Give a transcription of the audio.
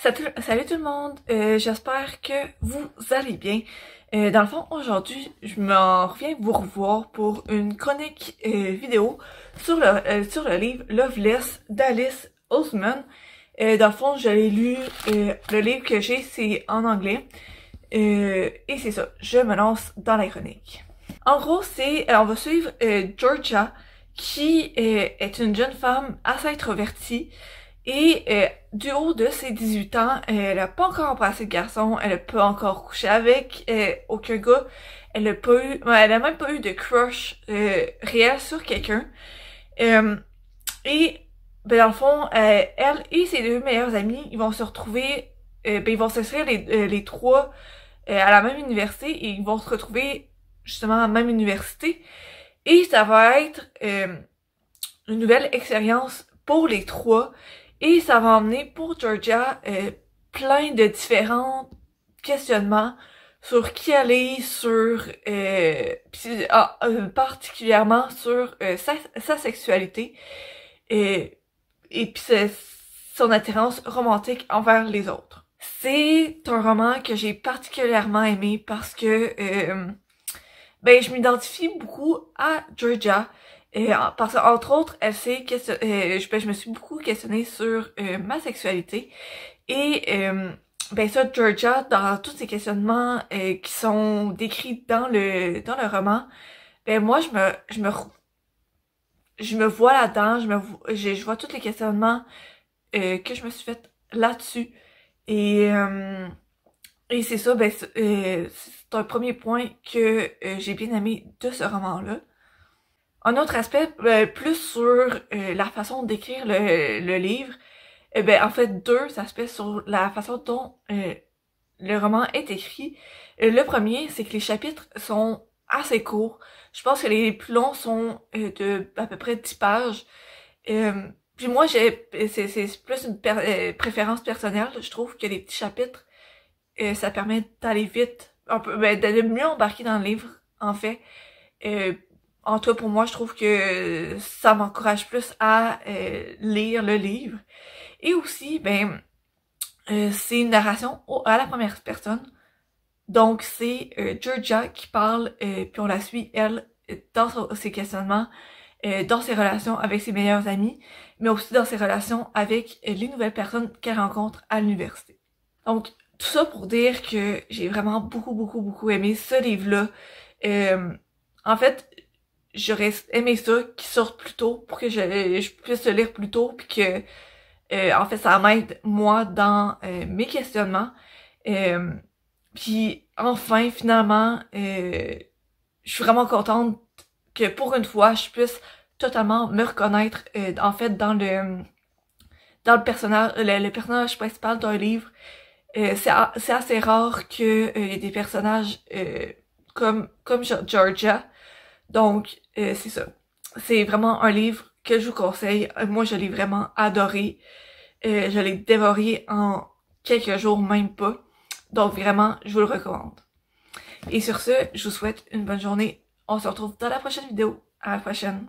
Salut tout le monde, j'espère que vous allez bien. Dans le fond, aujourd'hui, je m'en reviens vous revoir pour une chronique vidéo sur le livre Loveless d'Alice Oseman. Dans le fond, je l'ai lu, le livre que j'ai, c'est en anglais. Et c'est ça, je me lance dans la chronique. En gros, on va suivre Georgia, qui est une jeune femme assez introvertie. Et du haut de ses 18 ans, elle a pas encore embrassé de garçon, elle a pas encore couché avec aucun gars, elle a même pas eu de crush réel sur quelqu'un. Et ben dans le fond, elle et ses deux meilleurs amis, ils vont se retrouver, ils vont s'inscrire les trois à la même université et ils vont se retrouver justement à la même université. Et ça va être une nouvelle expérience pour les trois. Et ça va emmener pour Georgia plein de différents questionnements sur qui elle est, particulièrement sur sa sexualité et puis son attirance romantique envers les autres. C'est un roman que j'ai particulièrement aimé parce que je m'identifie beaucoup à Georgia. Parce qu'entre autres, je me suis beaucoup questionnée sur ma sexualité. Et ça, Georgia, dans tous ces questionnements qui sont décrits dans le roman, moi je me vois là-dedans, je vois tous les questionnements que je me suis fait là-dessus. Et c'est ça, c'est un premier point que j'ai bien aimé de ce roman-là. Un autre aspect, plus sur la façon d'écrire le livre, en fait deux aspects sur la façon dont le roman est écrit. Le premier, c'est que les chapitres sont assez courts. Je pense que les plus longs sont de à peu près 10 pages. Puis moi, c'est plus une préférence personnelle. Je trouve que les petits chapitres, ça permet d'aller vite, un peu, de mieux embarquer dans le livre, en fait. En tout cas, pour moi, je trouve que ça m'encourage plus à lire le livre. Et aussi, c'est une narration à la première personne. Donc, c'est Georgia qui parle, puis on la suit, elle, dans ses questionnements, dans ses relations avec ses meilleurs amis, mais aussi dans ses relations avec les nouvelles personnes qu'elle rencontre à l'université. Donc, tout ça pour dire que j'ai vraiment beaucoup aimé ce livre-là. En fait, j'aurais aimé ça qu'il sorte plus tôt pour que je puisse le lire plus tôt puis que en fait ça m'aide moi dans mes questionnements. Puis enfin finalement je suis vraiment contente que pour une fois je puisse totalement me reconnaître en fait dans le personnage le personnage principal d'un livre. C'est assez rare que y ait des personnages comme Georgia. Donc, c'est ça. C'est vraiment un livre que je vous conseille. Moi, je l'ai vraiment adoré. Je l'ai dévoré en quelques jours, même pas. Donc, vraiment, je vous le recommande. Et sur ce, je vous souhaite une bonne journée. On se retrouve dans la prochaine vidéo. À la prochaine.